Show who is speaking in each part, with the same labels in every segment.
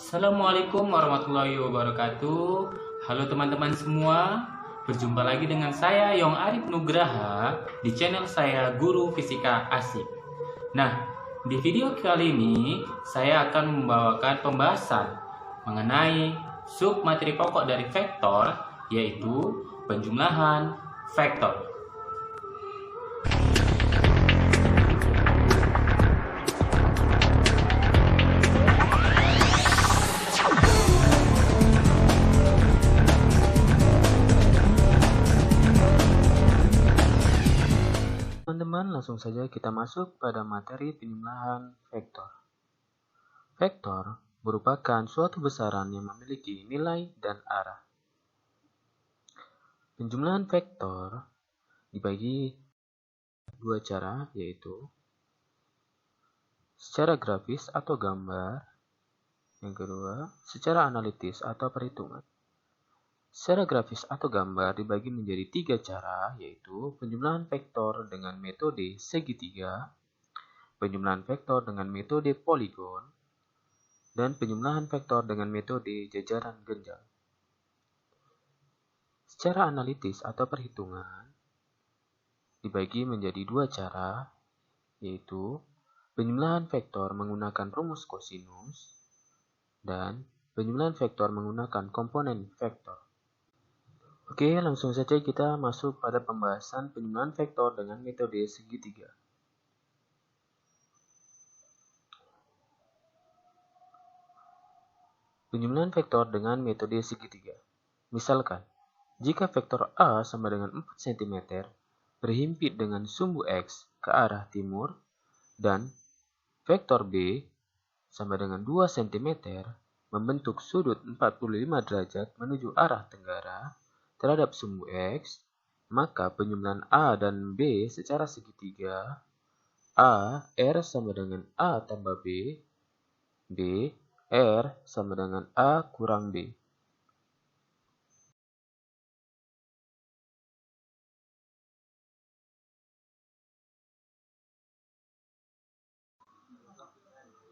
Speaker 1: Assalamualaikum warahmatullahi wabarakatuh. Halo teman-teman semua, berjumpa lagi dengan saya Yong Arif Nugraha di channel saya Guru Fisika Asik. Nah, di video kali ini saya akan membawakan pembahasan mengenai sub materi pokok dari vektor, yaitu penjumlahan vektor.
Speaker 2: Teman-teman, langsung saja kita masuk pada materi penjumlahan vektor. Vektor merupakan suatu besaran yang memiliki nilai dan arah. Penjumlahan vektor dibagi dua cara, yaitu secara grafis atau gambar, yang kedua secara analitis atau perhitungan. Secara grafis atau gambar dibagi menjadi tiga cara, yaitu penjumlahan vektor dengan metode segitiga, penjumlahan vektor dengan metode poligon, dan penjumlahan vektor dengan metode jajaran genjang. Secara analitis atau perhitungan dibagi menjadi dua cara, yaitu penjumlahan vektor menggunakan rumus kosinus dan penjumlahan vektor menggunakan komponen vektor. Oke, langsung saja kita masuk pada pembahasan penjumlahan vektor dengan metode segitiga. Penjumlahan vektor dengan metode segitiga. Misalkan, jika vektor A sama dengan 4 cm berhimpit dengan sumbu X ke arah timur dan vektor B sama dengan 2 cm membentuk sudut 45 derajat menuju arah tenggara terhadap sumbu X, maka penjumlahan A dan B secara segitiga A, R sama dengan A tambah B, B, R sama dengan A kurang B.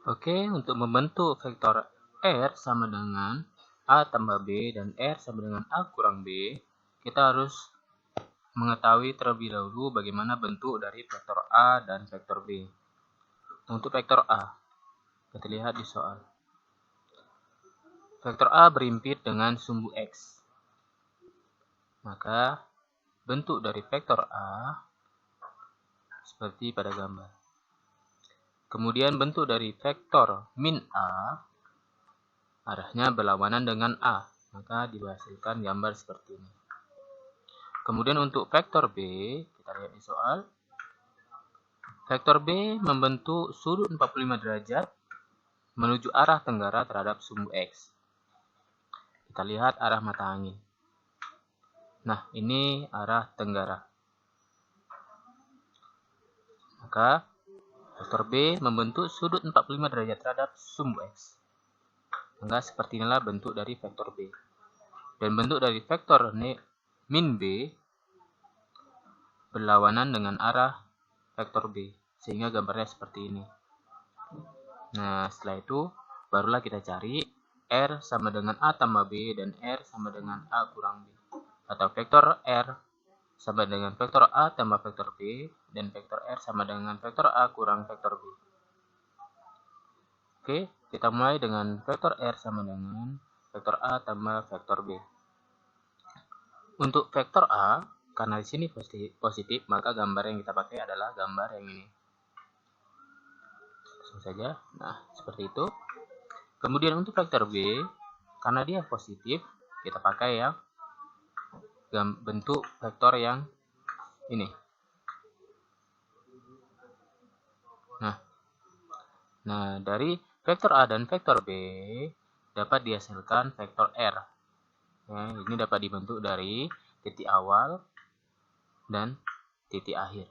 Speaker 2: Oke, untuk membentuk vektor R sama dengan A tambah B dan R sama dengan A kurang B, kita harus mengetahui terlebih dahulu bagaimana bentuk dari vektor A dan vektor B. Untuk vektor A, kita lihat di soal. Vektor A berhimpit dengan sumbu X. Maka, bentuk dari vektor A seperti pada gambar. Kemudian bentuk dari vektor min A, arahnya berlawanan dengan A, maka dihasilkan gambar seperti ini. Kemudian untuk vektor B, kita lihat di soal. Vektor B membentuk sudut 45 derajat menuju arah tenggara terhadap sumbu X. Kita lihat arah mata angin. Nah, ini arah tenggara. Maka, vektor B membentuk sudut 45 derajat terhadap sumbu X. Maka seperti inilah bentuk dari vektor B. Dan bentuk dari vektor min B berlawanan dengan arah vektor B, sehingga gambarnya seperti ini. Nah, setelah itu barulah kita cari R sama dengan A tambah B dan R sama dengan A kurang B. Atau vektor R sama dengan vektor A tambah vektor B dan vektor R sama dengan vektor A kurang vektor B. Oke, kita mulai dengan vektor R sama dengan vektor A tambah vektor B. Untuk vektor A, karena di sini positif, maka gambar yang kita pakai adalah gambar yang ini. Langsung saja. Nah, seperti itu. Kemudian untuk vektor B, karena dia positif, kita pakai yang bentuk vektor yang ini. Nah, dari vektor A dan vektor B dapat dihasilkan vektor R. Ya, ini dapat dibentuk dari titik awal dan titik akhir.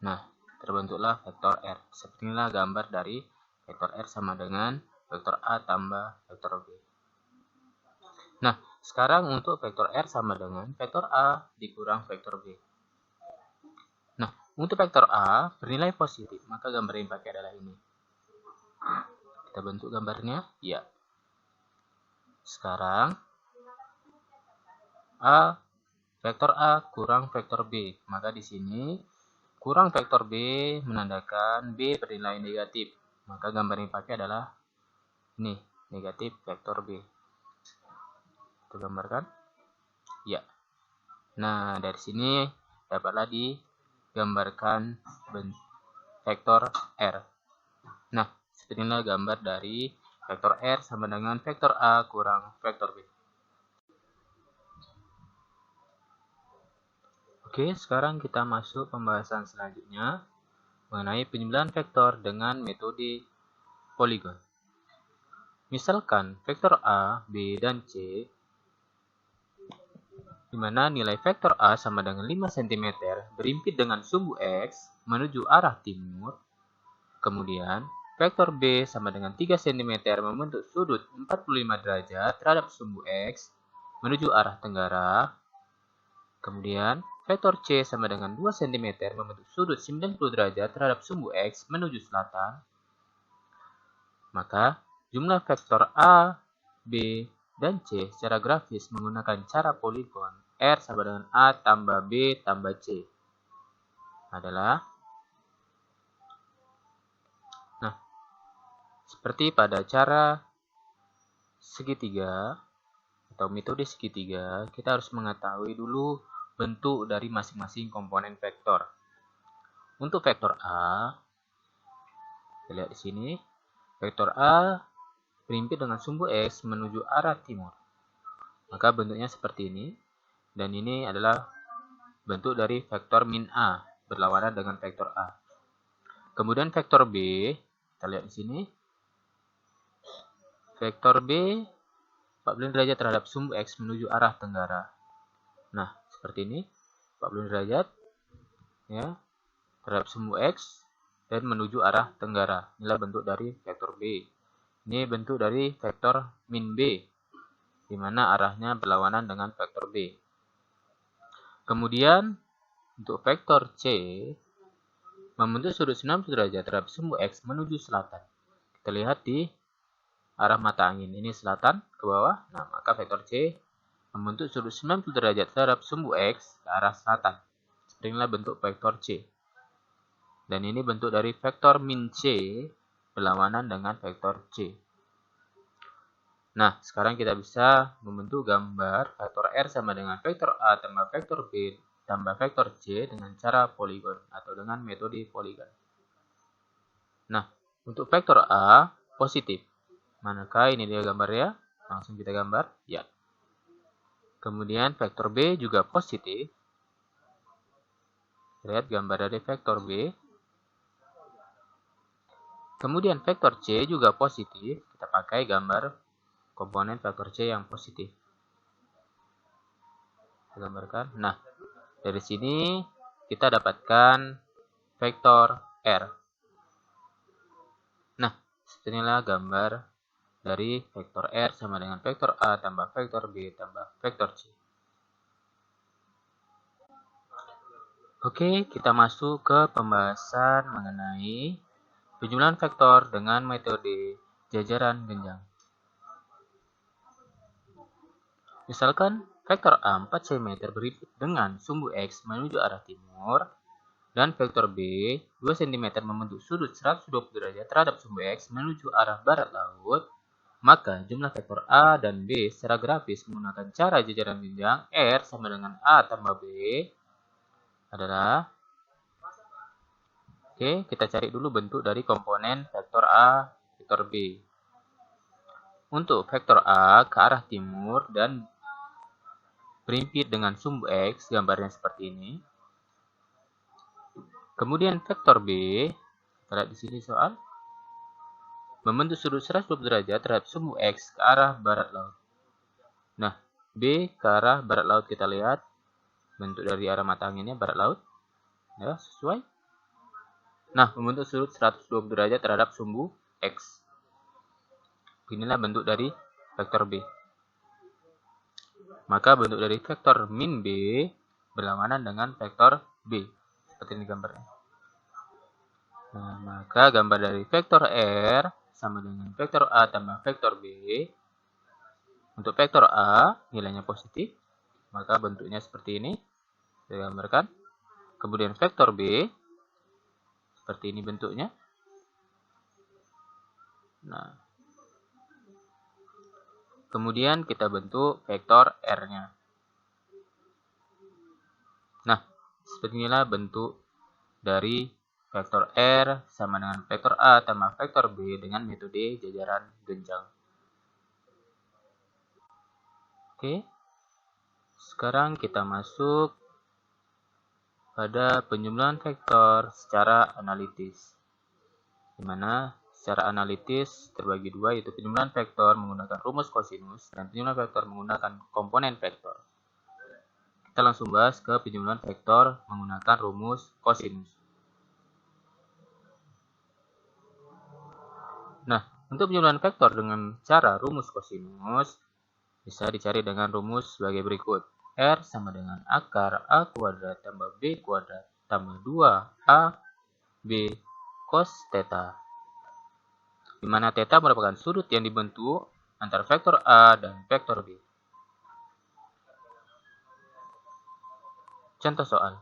Speaker 2: Nah, terbentuklah vektor R. Seperti inilah gambar dari vektor R sama dengan vektor A tambah vektor B. Nah, sekarang untuk vektor R sama dengan vektor A dikurang vektor B. Nah, untuk vektor A bernilai positif, maka gambar yang dipakai adalah ini. Kita bentuk gambarnya, ya. Sekarang vektor A kurang vektor B. Maka di sini kurang vektor B menandakan B bernilai negatif. Maka gambar yang dipakai adalah ini, negatif vektor B. Kita gambarkan. Ya. Nah, dari sini dapatlah digambarkan vektor R. Nah, seperti inilah gambar dari vektor R sama dengan vektor A kurang vektor B. Oke, sekarang kita masuk pembahasan selanjutnya mengenai penjumlahan vektor dengan metode poligon. Misalkan vektor A, B, dan C, di mana nilai vektor A sama dengan 5 cm berimpit dengan sumbu X menuju arah timur. Kemudian, vektor B sama dengan 3 cm membentuk sudut 45 derajat terhadap sumbu X menuju arah tenggara. Kemudian, vektor C sama dengan 2 cm membentuk sudut 90 derajat terhadap sumbu X menuju selatan. Maka, jumlah vektor A, B, dan C secara grafis menggunakan cara poligon R sama dengan A tambah B tambah C adalah, nah, seperti pada cara segitiga atau metode segitiga, kita harus mengetahui dulu bentuk dari masing-masing komponen vektor. Untuk vektor A, kita lihat di sini, vektor A berimpit dengan sumbu X menuju arah timur. Maka bentuknya seperti ini, dan ini adalah bentuk dari vektor min A berlawanan dengan vektor A. Kemudian vektor B, kita lihat di sini, vektor B 40 derajat terhadap sumbu X menuju arah tenggara. Nah, seperti ini, 40 derajat ya, terhadap sumbu X dan menuju arah tenggara. Inilah bentuk dari vektor B. Ini bentuk dari vektor min B, di mana arahnya berlawanan dengan vektor B. Kemudian, untuk vektor C, membentuk sudut 90 derajat terhadap sumbu X menuju selatan. Kita lihat di arah mata angin. Ini selatan ke bawah. Nah, maka vektor C membentuk sudut 90 derajat terhadap sumbu X ke arah selatan. Seperti inilah bentuk vektor C. Dan ini bentuk dari vektor min C berlawanan dengan vektor C. Nah, sekarang kita bisa membentuk gambar vektor R sama dengan vektor A tambah vektor B tambah vektor C dengan cara poligon atau dengan metode poligon. Nah, untuk vektor A positif. Manakah ini dia gambarnya? Langsung kita gambar. Ya. Kemudian vektor B juga positif. Lihat gambar dari vektor B. Kemudian vektor C juga positif. Kita pakai gambar komponen vektor C yang positif. Kita gambarkan. Nah, dari sini kita dapatkan vektor R. Nah, inilah gambar dari vektor R sama dengan vektor A tambah vektor B tambah vektor C. Oke, kita masuk ke pembahasan mengenai penjumlahan vektor dengan metode jajaran genjang. Misalkan vektor A 4 cm berimpit dengan sumbu X menuju arah timur, dan vektor B 2 cm membentuk sudut 120 derajat terhadap sumbu X menuju arah barat laut, maka jumlah vektor A dan B secara grafis menggunakan cara jajaran jenjang R sama dengan A tambah B adalah, oke, kita cari dulu bentuk dari komponen vektor A, vektor B. Untuk vektor A ke arah timur dan berimpit dengan sumbu X, gambarnya seperti ini. Kemudian vektor B, kita lihat di sini soal, membentuk sudut 120 derajat terhadap sumbu X ke arah barat laut. Nah, B ke arah barat laut kita lihat, bentuk dari arah mata anginnya barat laut. Ya, sesuai. Nah, membentuk sudut 120 derajat terhadap sumbu X. Inilah bentuk dari vektor B. Maka bentuk dari vektor min B berlawanan dengan vektor B. Seperti ini gambarnya. Nah, maka gambar dari vektor R sama dengan vektor A tambah vektor B. Untuk vektor A nilainya positif, maka bentuknya seperti ini. Saya gambarkan. Kemudian vektor B, seperti ini bentuknya. Nah, kemudian kita bentuk vektor R-nya. Nah, seperti inilah bentuk dari vektor R sama dengan vektor A tambah vektor B dengan metode jajaran genjang. Oke, sekarang kita masuk pada penjumlahan vektor secara analitis. Di mana secara analitis terbagi dua, yaitu penjumlahan vektor menggunakan rumus kosinus dan penjumlahan vektor menggunakan komponen vektor. Kita langsung bahas ke penjumlahan vektor menggunakan rumus kosinus. Nah, untuk penjumlahan vektor dengan cara rumus kosinus bisa dicari dengan rumus sebagai berikut. R sama dengan akar A kuadrat tambah B kuadrat tambah 2A B cos theta. Di mana theta merupakan sudut yang dibentuk antara vektor A dan vektor B. Contoh soal.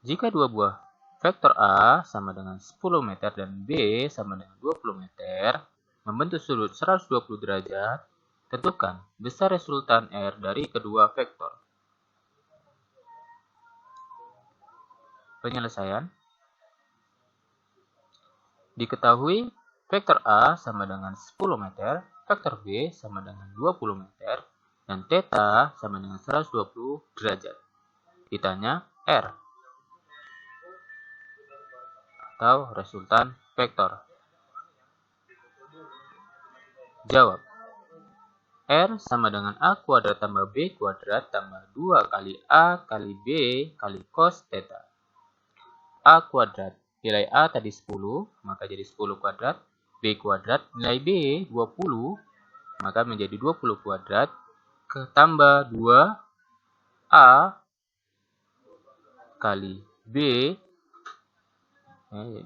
Speaker 2: Jika dua buah vektor A sama dengan 10 meter dan B sama dengan 20 meter membentuk sudut 120 derajat, tentukan besar resultan R dari kedua vektor. Penyelesaian. Diketahui vektor A sama dengan 10 meter, vektor B sama dengan 20 meter, dan theta sama dengan 120 derajat. Ditanya R atau resultan vektor. Jawab. R sama dengan A kuadrat tambah B kuadrat tambah 2 kali A kali B kali cos theta. A kuadrat, nilai A tadi 10, maka jadi 10 kuadrat. B kuadrat, nilai B 20, maka menjadi 20 kuadrat. Tambah 2A kali B,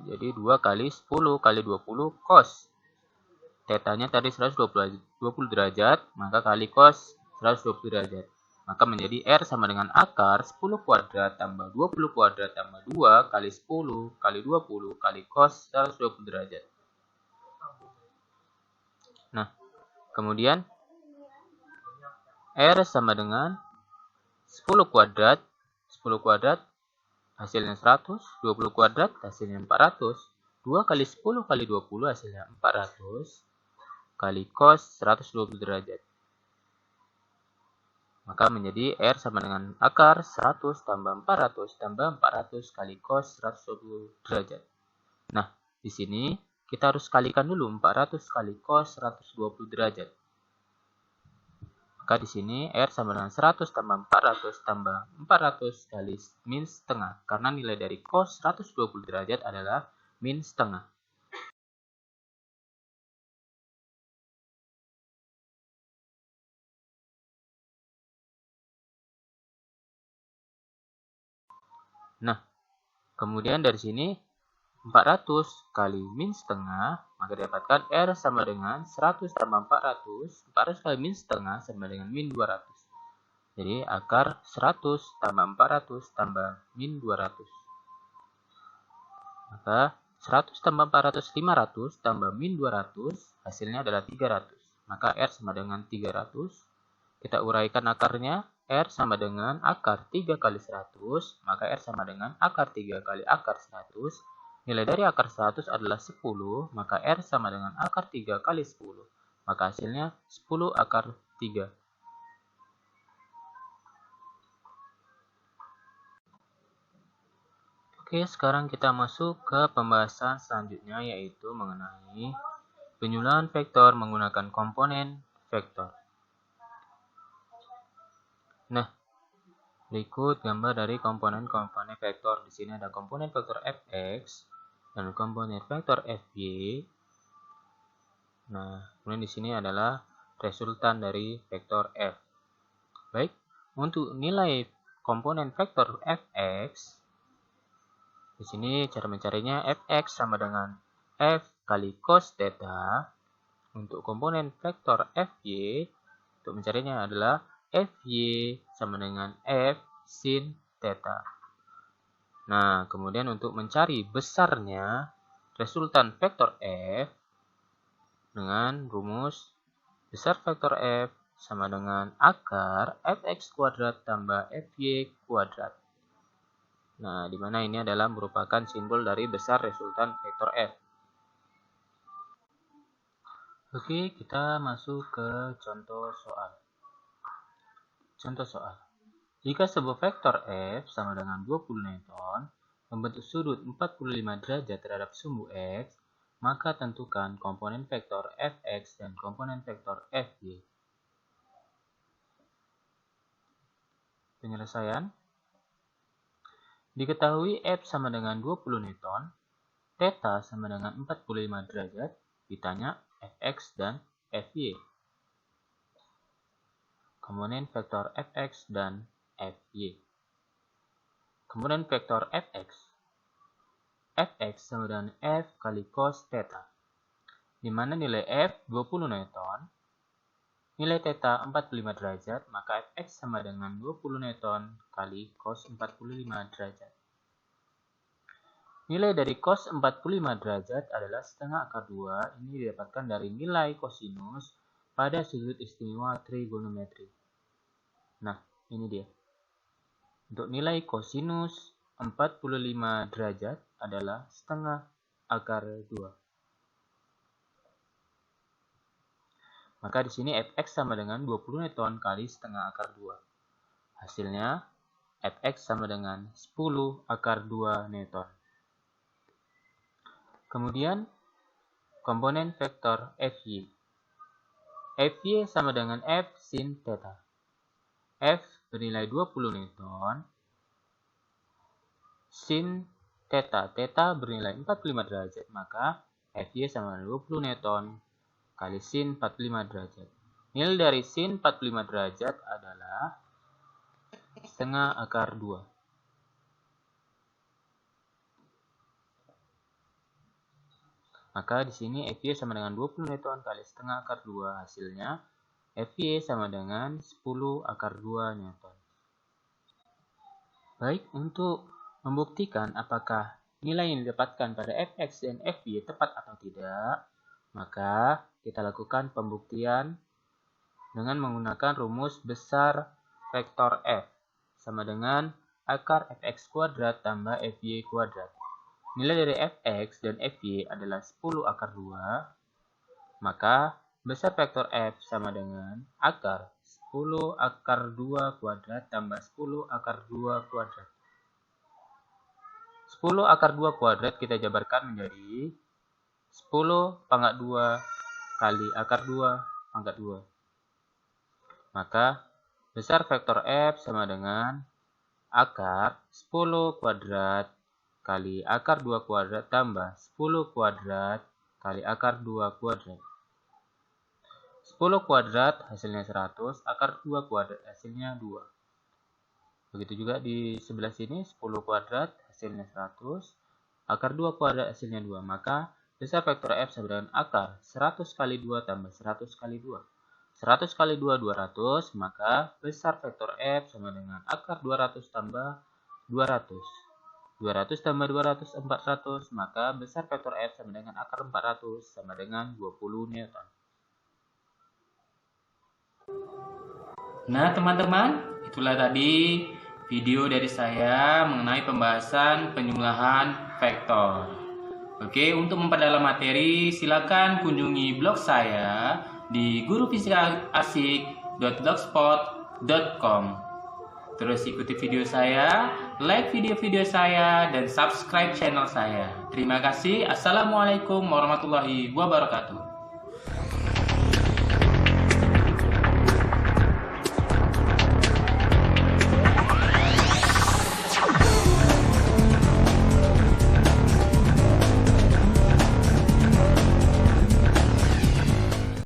Speaker 2: jadi 2 kali 10 kali 20 cos. Tetanya tadi 120 derajat, maka kali cos 120 derajat. Maka menjadi R sama dengan akar 10 kuadrat tambah 20 kuadrat tambah 2 kali 10 kali 20 kali cos 120 derajat. Nah, kemudian R sama dengan 10 kuadrat hasilnya 100, 20 kuadrat hasilnya 400, 2 kali 10 kali 20 hasilnya 400, kali cos 120 derajat. Maka menjadi R sama dengan akar 100 tambah 400 tambah 400 kali cos 120 derajat. Nah, di sini kita harus kalikan dulu 400 kali cos 120 derajat. Maka di sini R sama dengan 100 tambah 400 tambah 400 kali min setengah. Karena nilai dari cos 120 derajat adalah min setengah. Nah, kemudian dari sini 400 kali min setengah, maka dapatkan R sama dengan 100 tambah 400, 400 kali min setengah sama dengan min 200. Jadi akar 100 tambah 400 tambah min 200. Maka 100 tambah 400, 500 tambah min 200, hasilnya adalah 300. Maka R sama dengan 300. Kita uraikan akarnya. R sama dengan akar 3 kali 100, maka R sama dengan akar 3 kali akar 100. Nilai dari akar 100 adalah 10, maka R sama dengan akar 3 kali 10. Maka hasilnya 10 akar 3. Oke, sekarang kita masuk ke pembahasan selanjutnya, yaitu mengenai penjumlahan vektor menggunakan komponen vektor. Nah, berikut gambar dari komponen-komponen vektor. Di sini ada komponen vektor fx dan komponen vektor fy. Nah, kemudian di sini adalah resultan dari vektor f. Baik, untuk nilai komponen vektor fx, di sini cara mencarinya fx sama dengan f kali cos theta. Untuk komponen vektor Fy, untuk mencarinya adalah Fy sama dengan F sin theta. Nah, kemudian untuk mencari besarnya resultan vektor F dengan rumus besar vektor F sama dengan akar Fx kuadrat tambah Fy kuadrat. Nah, di mana ini adalah merupakan simbol dari besar resultan vektor F. Oke, kita masuk ke contoh soal. Contoh soal. Jika sebuah vektor F sama dengan 20 Newton membentuk sudut 45 derajat terhadap sumbu X, maka tentukan komponen vektor Fx dan komponen vektor Fy. Penyelesaian. Diketahui F sama dengan 20 Newton, theta sama dengan 45 derajat, ditanya Fx dan Fy. Komponen vektor Fx dan Fy. Komponen vektor Fx. Fx sama dengan F kali cos theta, di mana nilai F 20 Newton, nilai theta 45 derajat, maka Fx sama dengan 20 Newton kali cos 45 derajat. Nilai dari cos 45 derajat adalah setengah akar 2. Ini didapatkan dari nilai kosinus pada sudut istimewa trigonometri. Nah, ini dia. Untuk nilai kosinus 45 derajat adalah setengah akar 2. Maka di sini Fx sama dengan 20 Newton kali setengah akar 2. Hasilnya Fx sama dengan 10 akar 2 Newton. Kemudian, komponen vektor Fy. Fy sama dengan F sin theta. F bernilai 20 Newton. Sin theta. Theta bernilai 45 derajat. Maka Fy sama dengan 20 Newton kali sin 45 derajat. Nilai dari sin 45 derajat adalah setengah akar 2. Maka di sini Fy sama dengan 20 Newton kali setengah akar 2. Hasilnya Fy sama dengan 10 akar 2 Newton. Baik, untuk membuktikan apakah nilai yang didapatkan pada Fx dan Fy tepat atau tidak, maka kita lakukan pembuktian dengan menggunakan rumus besar vektor F sama dengan akar Fx kuadrat tambah Fy kuadrat. Nilai dari Fx dan Fy adalah 10 akar 2, maka besar vektor F sama dengan akar 10 akar 2 kuadrat tambah 10 akar 2 kuadrat. 10 akar 2 kuadrat kita jabarkan menjadi 10 pangkat 2 kali akar 2 pangkat 2. Maka besar vektor F sama dengan akar 10 kuadrat kali akar 2 kuadrat tambah 10 kuadrat kali akar 2 kuadrat. 10 kuadrat hasilnya 100, akar 2 kuadrat hasilnya 2. Begitu juga di sebelah sini 10 kuadrat hasilnya 100, akar 2 kuadrat hasilnya 2. Maka besar vektor F sama dengan akar 100 kali 2 tambah 100 kali 2. 100 kali 2, 200, maka besar vektor F sama dengan akar 200 tambah 200. 200 tambah 200, 400, maka besar vektor F sama dengan akar 400 sama dengan 20 Newton.
Speaker 1: Nah teman-teman, itulah tadi video dari saya mengenai pembahasan penjumlahan vektor. Oke, untuk memperdalam materi silakan kunjungi blog saya di gurufisikaasik.blogspot.com. Terus ikuti video saya, like video-video saya, dan subscribe channel saya. Terima kasih. Assalamualaikum warahmatullahi wabarakatuh.